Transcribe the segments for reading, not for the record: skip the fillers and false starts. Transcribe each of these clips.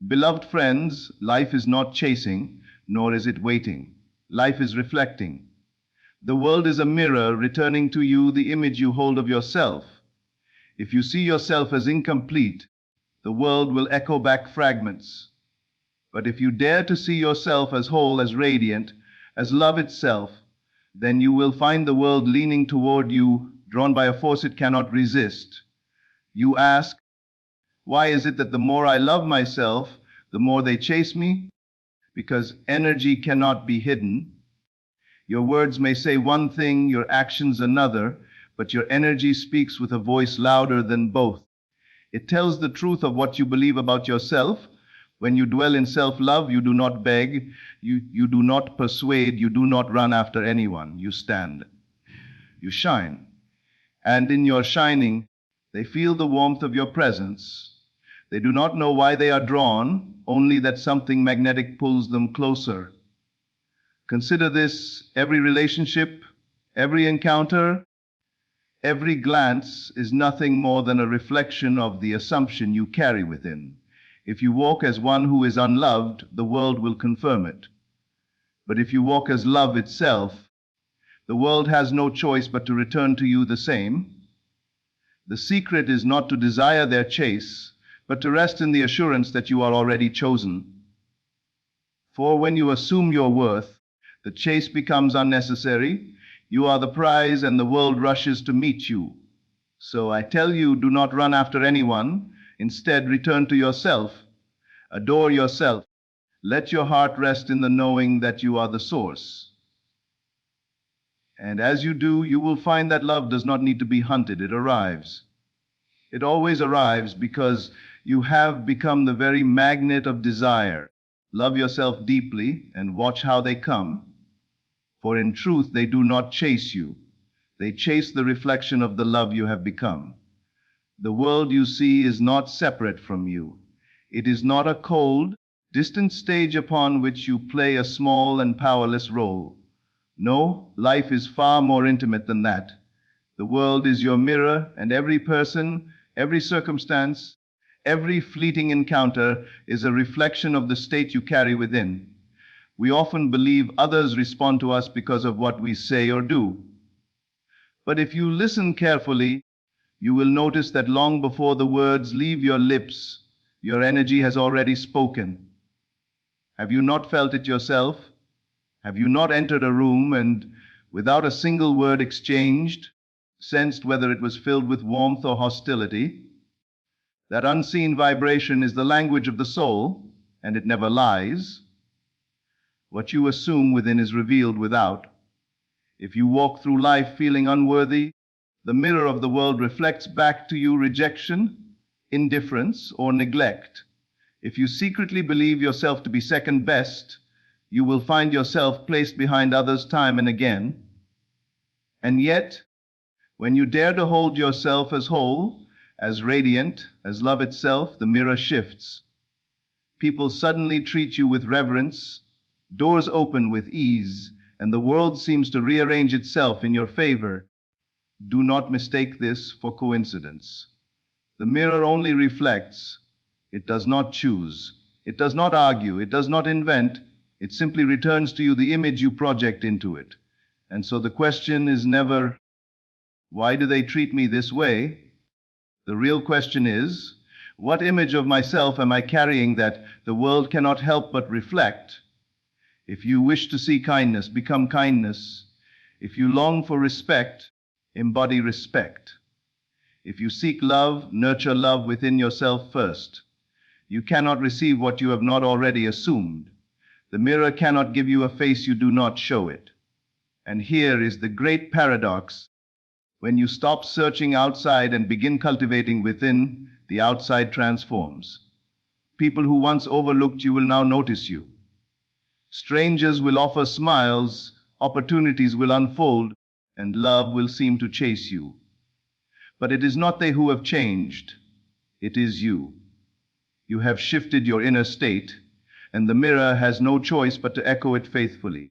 Beloved friends, life is not chasing, nor is it waiting. Life is reflecting. The world is a mirror returning to you the image you hold of yourself. If you see yourself as incomplete, the world will echo back fragments. But if you dare to see yourself as whole, as radiant, as love itself, then you will find the world leaning toward you, drawn by a force it cannot resist. You ask, why is it that the more I love myself, the more they chase me? Because energy cannot be hidden. Your words may say one thing, your actions another, but your energy speaks with a voice louder than both. It tells the truth of what you believe about yourself. When you dwell in self-love, you do not beg, you do not persuade, you do not run after anyone. You stand. You shine. And in your shining, they feel the warmth of your presence. They do not know why they are drawn, only that something magnetic pulls them closer. Consider this: every relationship, every encounter, every glance is nothing more than a reflection of the assumption you carry within. If you walk as one who is unloved, the world will confirm it. But if you walk as love itself, the world has no choice but to return to you the same. The secret is not to desire their chase, but to rest in the assurance that you are already chosen. For when you assume your worth, the chase becomes unnecessary. You are the prize, and the world rushes to meet you. So I tell you, do not run after anyone. Instead, return to yourself. Adore yourself. Let your heart rest in the knowing that you are the source. And as you do, you will find that love does not need to be hunted. It arrives. It always arrives because you have become the very magnet of desire. Love yourself deeply and watch how they come. For in truth, they do not chase you. They chase the reflection of the love you have become. The world you see is not separate from you. It is not a cold, distant stage upon which you play a small and powerless role. No, life is far more intimate than that. The world is your mirror, and every person, every circumstance, every fleeting encounter is a reflection of the state you carry within. We often believe others respond to us because of what we say or do. But if you listen carefully, you will notice that long before the words leave your lips, your energy has already spoken. Have you not felt it yourself? Have you not entered a room and, without a single word exchanged, sensed whether it was filled with warmth or hostility? That unseen vibration is the language of the soul, and it never lies. What you assume within is revealed without. If you walk through life feeling unworthy, the mirror of the world reflects back to you rejection, indifference, or neglect. If you secretly believe yourself to be second best, you will find yourself placed behind others time and again. And yet, when you dare to hold yourself as whole, as radiant, as love itself, the mirror shifts. People suddenly treat you with reverence, doors open with ease, and the world seems to rearrange itself in your favor. Do not mistake this for coincidence. The mirror only reflects. It does not choose. It does not argue. It does not invent. It simply returns to you the image you project into it. And so the question is never, why do they treat me this way? The real question is, what image of myself am I carrying that the world cannot help but reflect? If you wish to see kindness, become kindness. If you long for respect, embody respect. If you seek love, nurture love within yourself first. You cannot receive what you have not already assumed. The mirror cannot give you a face you do not show it. And here is the great paradox. When you stop searching outside and begin cultivating within, the outside transforms. People who once overlooked you will now notice you. Strangers will offer smiles, opportunities will unfold, and love will seem to chase you. But it is not they who have changed. It is you. You have shifted your inner state, and the mirror has no choice but to echo it faithfully.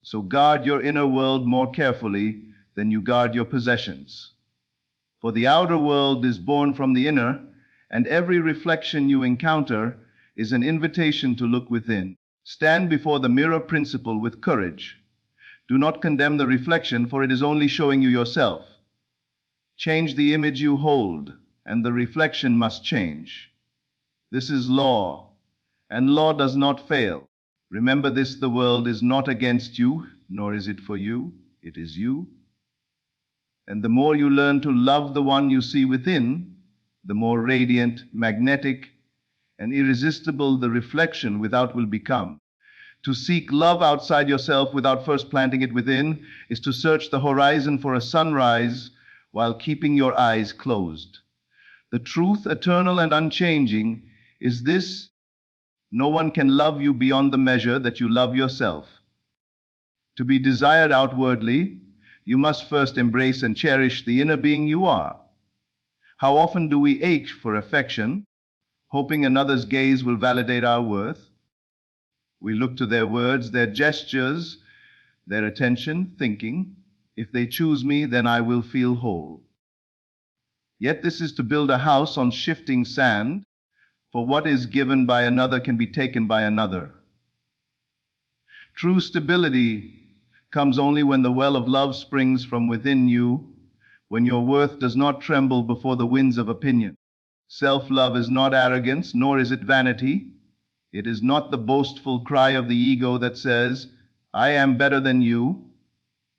So guard your inner world more carefully than you guard your possessions. For the outer world is born from the inner, and every reflection you encounter is an invitation to look within. Stand before the mirror principle with courage. Do not condemn the reflection, for it is only showing you yourself. Change the image you hold, and the reflection must change. This is law, and law does not fail. Remember this: the world is not against you, nor is it for you. It is you. And the more you learn to love the one you see within, the more radiant, magnetic, and irresistible the reflection without will become. To seek love outside yourself without first planting it within is to search the horizon for a sunrise while keeping your eyes closed. The truth, eternal and unchanging, is this: no one can love you beyond the measure that you love yourself. To be desired outwardly, you must first embrace and cherish the inner being you are. How often do we ache for affection, hoping another's gaze will validate our worth? We look to their words, their gestures, their attention, thinking, if they choose me, then I will feel whole. Yet this is to build a house on shifting sand, for what is given by another can be taken by another. True stability comes only when the well of love springs from within you, when your worth does not tremble before the winds of opinion. Self-love is not arrogance, nor is it vanity. It is not the boastful cry of the ego that says, I am better than you.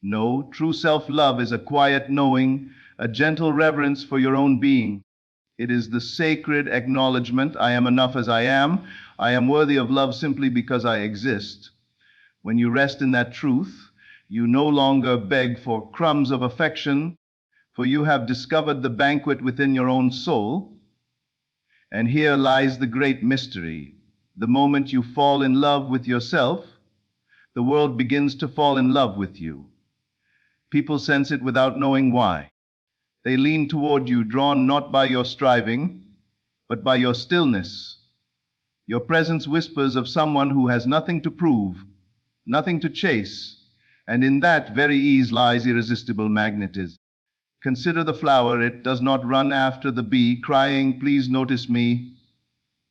No, true self-love is a quiet knowing, a gentle reverence for your own being. It is the sacred acknowledgement: I am enough as I am worthy of love simply because I exist. When you rest in that truth, you no longer beg for crumbs of affection, for you have discovered the banquet within your own soul. And here lies the great mystery. The moment you fall in love with yourself, the world begins to fall in love with you. People sense it without knowing why. They lean toward you, drawn not by your striving, but by your stillness. Your presence whispers of someone who has nothing to prove, nothing to chase, and in that very ease lies irresistible magnetism. Consider the flower. It does not run after the bee, crying, please notice me.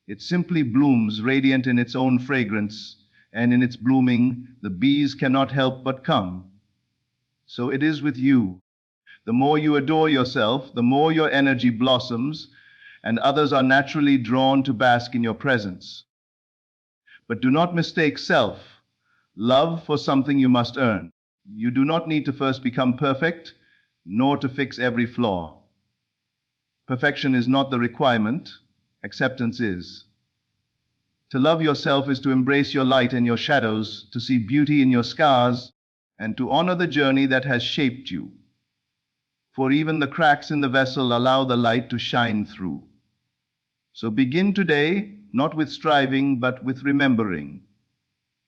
It simply blooms, radiant in its own fragrance, and in its blooming, the bees cannot help but come. So it is with you. The more you adore yourself, the more your energy blossoms, and others are naturally drawn to bask in your presence. But do not mistake self-love for something you must earn. You do not need to first become perfect, nor to fix every flaw. Perfection is not the requirement, acceptance is. To love yourself is to embrace your light and your shadows, to see beauty in your scars, and to honor the journey that has shaped you. For even the cracks in the vessel allow the light to shine through. So begin today, not with striving, but with remembering.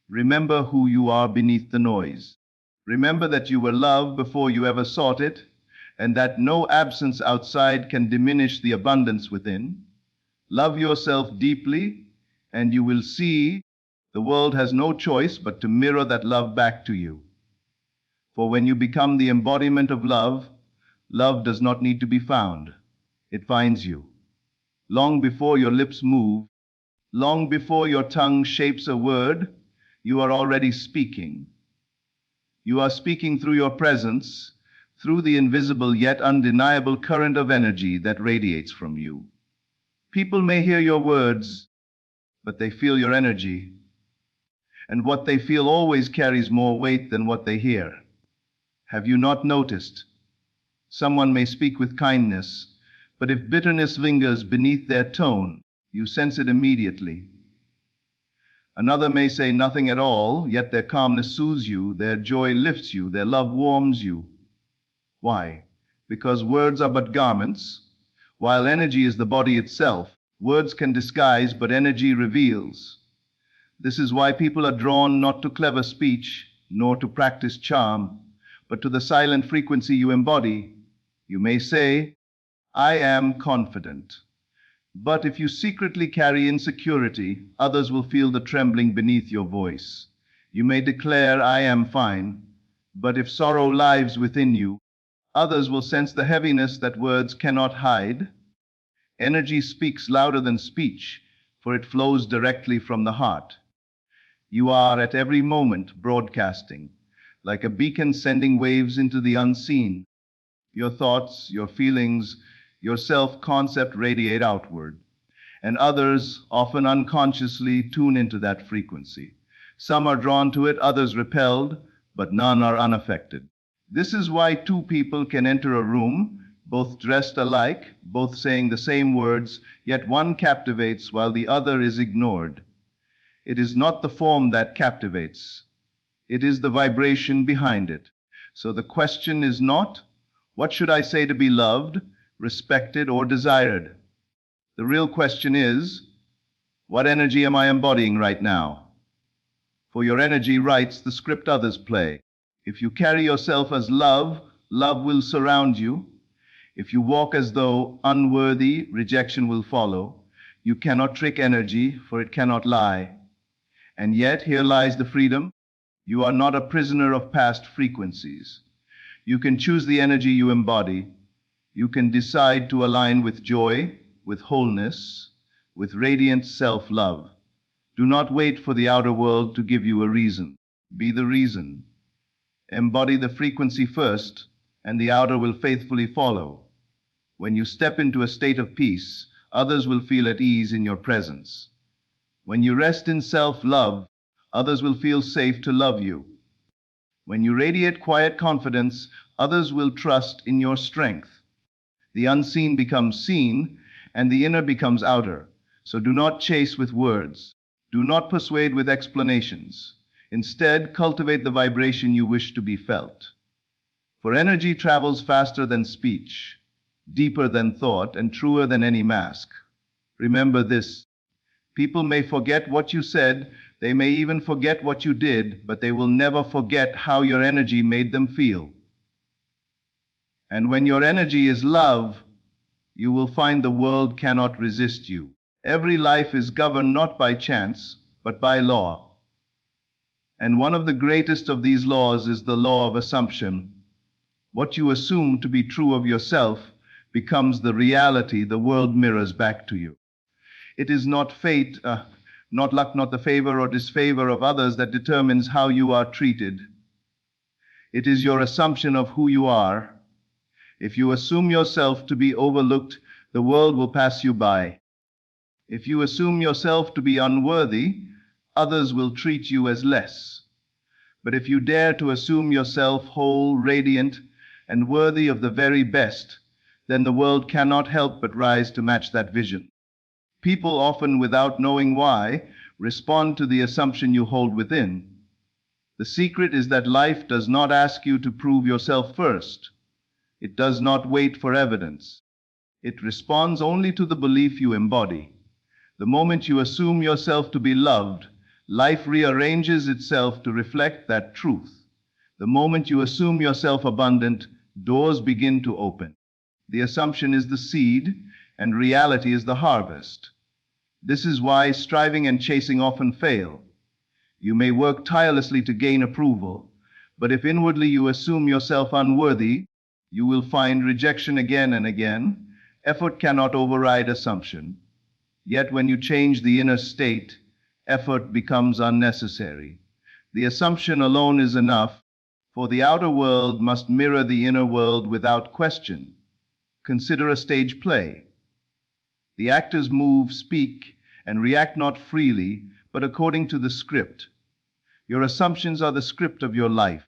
Remember who you are beneath the noise. Remember that you were loved before you ever sought it, and that no absence outside can diminish the abundance within. Love yourself deeply, and you will see the world has no choice but to mirror that love back to you. For when you become the embodiment of love, love does not need to be found. It finds you. Long before your lips move, long before your tongue shapes a word, you are already speaking. You are speaking through your presence, through the invisible yet undeniable current of energy that radiates from you. People may hear your words, but they feel your energy. And what they feel always carries more weight than what they hear. Have you not noticed? Someone may speak with kindness, but if bitterness lingers beneath their tone, you sense it immediately. Another may say nothing at all, yet their calmness soothes you, their joy lifts you, their love warms you. Why? Because words are but garments, while energy is the body itself. Words can disguise, but energy reveals. This is why people are drawn not to clever speech, nor to practice charm, but to the silent frequency you embody. You may say, I am confident. But if you secretly carry insecurity, others will feel the trembling beneath your voice. You may declare, I am fine, but if sorrow lives within you, others will sense the heaviness that words cannot hide. Energy speaks louder than speech, for it flows directly from the heart. You are at every moment broadcasting, like a beacon sending waves into the unseen. Your thoughts, your feelings, your self-concept radiate outward, and others, often unconsciously, tune into that frequency. Some are drawn to it, others repelled, but none are unaffected. This is why two people can enter a room, both dressed alike, both saying the same words, yet one captivates while the other is ignored. It is not the form that captivates, it is the vibration behind it. So the question is not, what should I say to be loved, respected, or desired? The real question is, what energy am I embodying right now? For your energy writes the script others play. If you carry yourself as love, love will surround you. If you walk as though unworthy, rejection will follow. You cannot trick energy, for it cannot lie. And yet, here lies the freedom. You are not a prisoner of past frequencies. You can choose the energy you embody. You can decide to align with joy, with wholeness, with radiant self-love. Do not wait for the outer world to give you a reason. Be the reason. Embody the frequency first, and the outer will faithfully follow. When you step into a state of peace, others will feel at ease in your presence. When you rest in self-love, others will feel safe to love you. When you radiate quiet confidence, others will trust in your strength. The unseen becomes seen, and the inner becomes outer. So do not chase with words. Do not persuade with explanations. Instead, cultivate the vibration you wish to be felt. For energy travels faster than speech, deeper than thought, and truer than any mask. Remember this. People may forget what you said, they may even forget what you did, but they will never forget how your energy made them feel. And when your energy is love, you will find the world cannot resist you. Every life is governed not by chance, but by law. And one of the greatest of these laws is the law of assumption. What you assume to be true of yourself becomes the reality the world mirrors back to you. It is not fate, not luck, not the favor or disfavor of others that determines how you are treated. It is your assumption of who you are. If you assume yourself to be overlooked, the world will pass you by. If you assume yourself to be unworthy, others will treat you as less. But if you dare to assume yourself whole, radiant, and worthy of the very best, then the world cannot help but rise to match that vision. People, often without knowing why, respond to the assumption you hold within. The secret is that life does not ask you to prove yourself first. It does not wait for evidence. It responds only to the belief you embody. The moment you assume yourself to be loved, life rearranges itself to reflect that truth. The moment you assume yourself abundant, doors begin to open. The assumption is the seed, and reality is the harvest. This is why striving and chasing often fail. You may work tirelessly to gain approval, but if inwardly you assume yourself unworthy, you will find rejection again and again. Effort cannot override assumption. Yet when you change the inner state, effort becomes unnecessary. The assumption alone is enough, for the outer world must mirror the inner world without question. Consider a stage play. The actors move, speak, and react not freely, but according to the script. Your assumptions are the script of your life.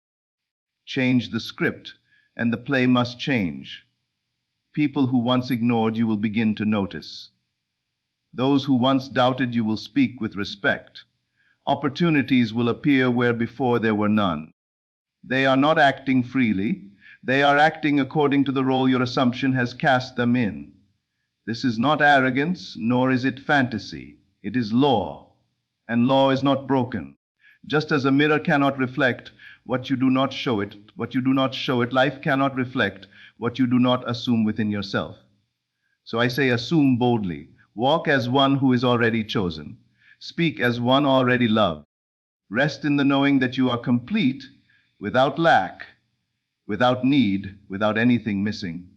Change the script, and the play must change. People who once ignored you will begin to notice. Those who once doubted you will speak with respect. Opportunities will appear where before there were none. They are not acting freely. They are acting according to the role your assumption has cast them in. This is not arrogance, nor is it fantasy. It is law, and law is not broken. Just as a mirror cannot reflect what you do not show it, life cannot reflect what you do not assume within yourself. So I say, assume boldly. Walk as one who is already chosen. Speak as one already loved. Rest in the knowing that you are complete, without lack, without need, without anything missing.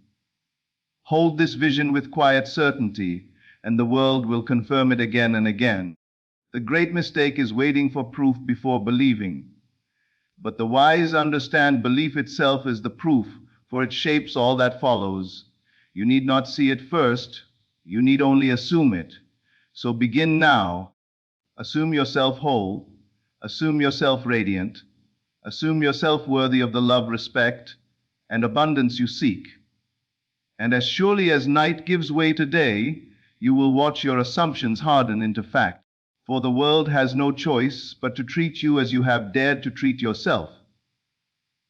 Hold this vision with quiet certainty, and the world will confirm it again and again. The great mistake is waiting for proof before believing. But the wise understand belief itself is the proof, for it shapes all that follows. You need not see it first, you need only assume it. So begin now. Assume yourself whole, assume yourself radiant, assume yourself worthy of the love, respect, and abundance you seek. And as surely as night gives way to day, you will watch your assumptions harden into fact. For the world has no choice but to treat you as you have dared to treat yourself.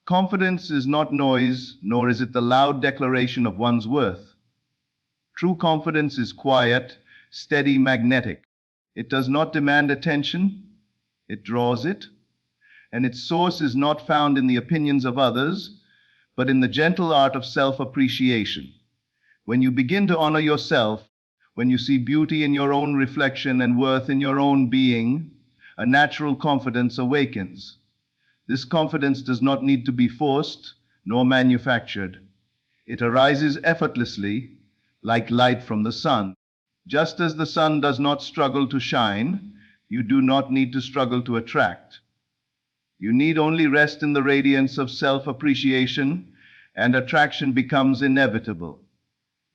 Confidence is not noise, nor is it the loud declaration of one's worth. True confidence is quiet, steady, magnetic. It does not demand attention, it draws it. And its source is not found in the opinions of others, but in the gentle art of self-appreciation. When you begin to honor yourself, when you see beauty in your own reflection and worth in your own being, a natural confidence awakens. This confidence does not need to be forced nor manufactured. It arises effortlessly, like light from the sun. Just as the sun does not struggle to shine, you do not need to struggle to attract. You need only rest in the radiance of self-appreciation, and attraction becomes inevitable.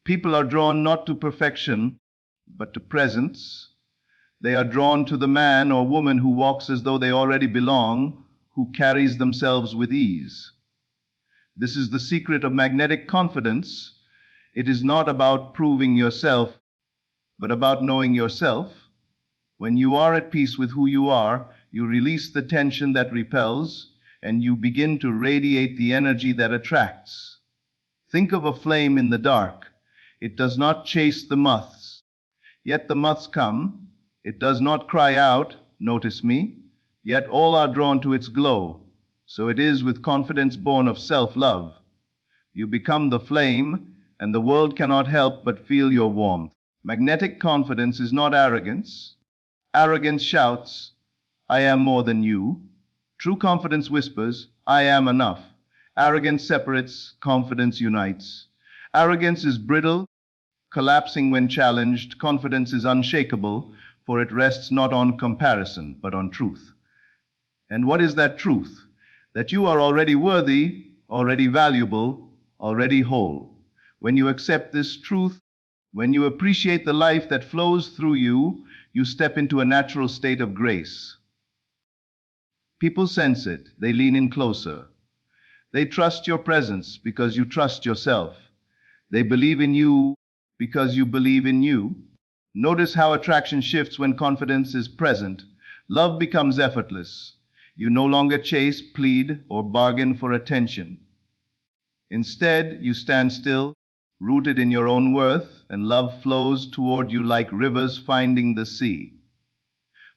People are drawn not to perfection, but to presence. They are drawn to the man or woman who walks as though they already belong, who carries themselves with ease. This is the secret of magnetic confidence. It is not about proving yourself, but about knowing yourself. When you are at peace with who you are, you release the tension that repels, and you begin to radiate the energy that attracts. Think of a flame in the dark. It does not chase the moths. Yet the moths come. It does not cry out, "Notice me." Yet all are drawn to its glow. So it is with confidence born of self-love. You become the flame, and the world cannot help but feel your warmth. Magnetic confidence is not arrogance. Arrogance shouts, "I am more than you." True confidence whispers, "I am enough." Arrogance separates, confidence unites. Arrogance is brittle, collapsing when challenged. Confidence is unshakable, for it rests not on comparison, but on truth. And what is that truth? That you are already worthy, already valuable, already whole. When you accept this truth, when you appreciate the life that flows through you, you step into a natural state of grace. People sense it. They lean in closer. They trust your presence because you trust yourself. They believe in you because you believe in you. Notice how attraction shifts when confidence is present. Love becomes effortless. You no longer chase, plead, or bargain for attention. Instead, you stand still, rooted in your own worth, and love flows toward you like rivers finding the sea.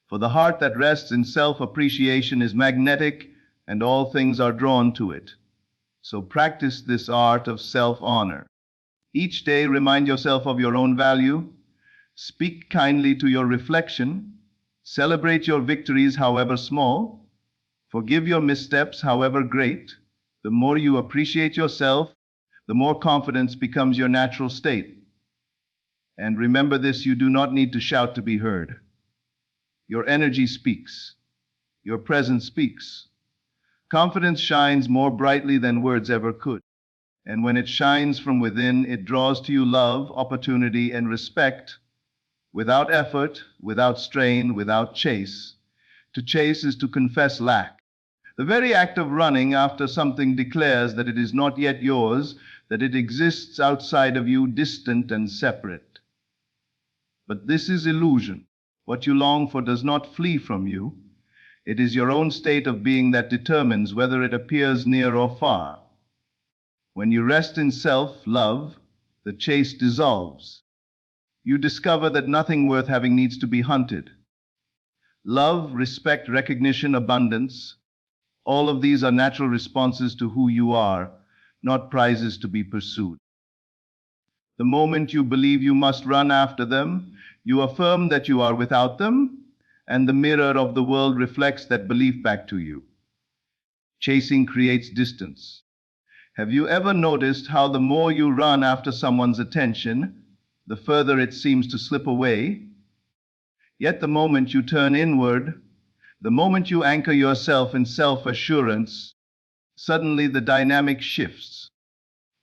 For the heart that rests in self-appreciation is magnetic, and all things are drawn to it. So practice this art of self-honor. Each day, remind yourself of your own value. Speak kindly to your reflection. Celebrate your victories, however small. Forgive your missteps, however great. The more you appreciate yourself, the more confidence becomes your natural state. And remember this, you do not need to shout to be heard. Your energy speaks. Your presence speaks. Confidence shines more brightly than words ever could. And when it shines from within, it draws to you love, opportunity, and respect, without effort, without strain, without chase. To chase is to confess lack. The very act of running after something declares that it is not yet yours, that it exists outside of you, distant and separate. But this is illusion. What you long for does not flee from you. It is your own state of being that determines whether it appears near or far. When you rest in self-love, the chase dissolves. You discover that nothing worth having needs to be hunted. Love, respect, recognition, abundance, all of these are natural responses to who you are, not prizes to be pursued. The moment you believe you must run after them, you affirm that you are without them, and the mirror of the world reflects that belief back to you. Chasing creates distance. Have you ever noticed how the more you run after someone's attention, the further it seems to slip away. Yet the moment you turn inward, the moment you anchor yourself in self-assurance, suddenly the dynamic shifts.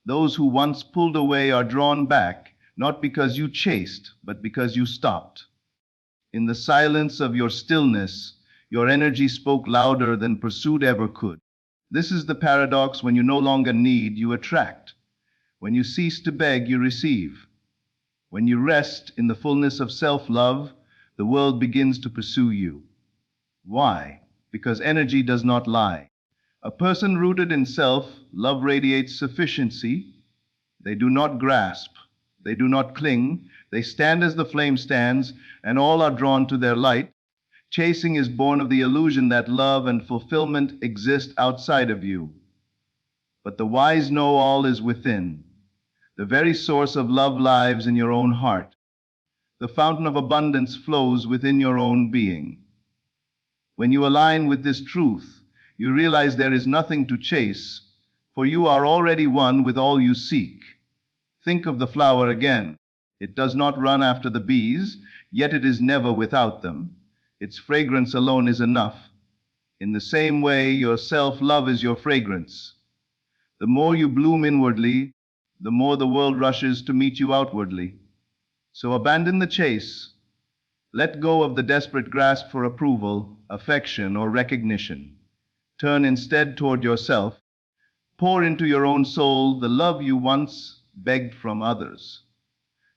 Those who once pulled away are drawn back, not because you chased, but because you stopped. In the silence of your stillness, your energy spoke louder than pursuit ever could. This is the paradox: when you no longer need, you attract. When you cease to beg, you receive. When you rest in the fullness of self-love, the world begins to pursue you. Why? Because energy does not lie. A person rooted in self, love radiates sufficiency. They do not grasp. They do not cling. They stand as the flame stands, and all are drawn to their light. Chasing is born of the illusion that love and fulfillment exist outside of you. But the wise know all is within. The very source of love lives in your own heart. The fountain of abundance flows within your own being. When you align with this truth, you realize there is nothing to chase, for you are already one with all you seek. Think of the flower again. It does not run after the bees, yet it is never without them. Its fragrance alone is enough. In the same way, your self-love is your fragrance. The more you bloom inwardly, the more the world rushes to meet you outwardly. So abandon the chase. Let go of the desperate grasp for approval, affection, or recognition. Turn instead toward yourself. Pour into your own soul the love you once begged from others.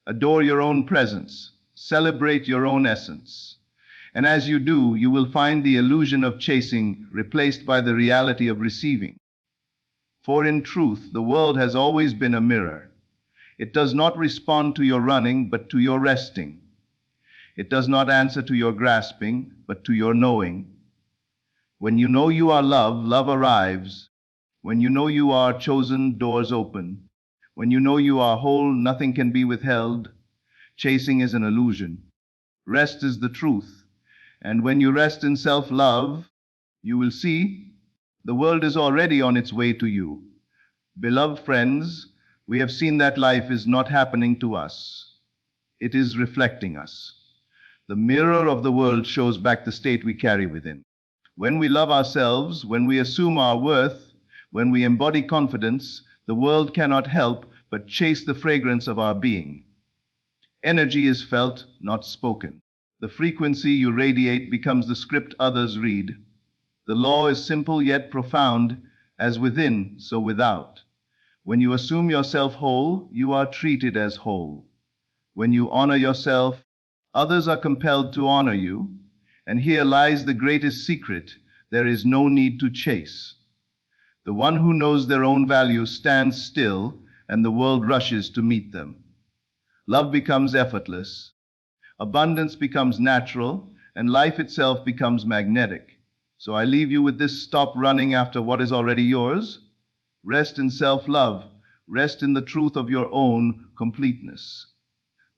Adore your own presence. Celebrate your own essence. And as you do, you will find the illusion of chasing replaced by the reality of receiving. For in truth, the world has always been a mirror. It does not respond to your running, but to your resting. It does not answer to your grasping, but to your knowing. When you know you are love, love arrives. When you know you are chosen, doors open. When you know you are whole, nothing can be withheld. Chasing is an illusion. Rest is the truth. And when you rest in self-love, you will see the world is already on its way to you. Beloved friends, we have seen that life is not happening to us. It is reflecting us. The mirror of the world shows back the state we carry within. When we love ourselves, when we assume our worth, when we embody confidence, the world cannot help but chase the fragrance of our being. Energy is felt, not spoken. The frequency you radiate becomes the script others read. The law is simple yet profound, as within, so without. When you assume yourself whole, you are treated as whole. When you honor yourself, others are compelled to honor you. And here lies the greatest secret: there is no need to chase. The one who knows their own value stands still, and the world rushes to meet them. Love becomes effortless. Abundance becomes natural, and life itself becomes magnetic. So I leave you with this: stop running after what is already yours. Rest in self-love. Rest in the truth of your own completeness.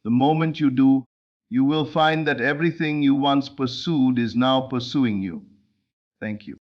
The moment you do, you will find that everything you once pursued is now pursuing you. Thank you.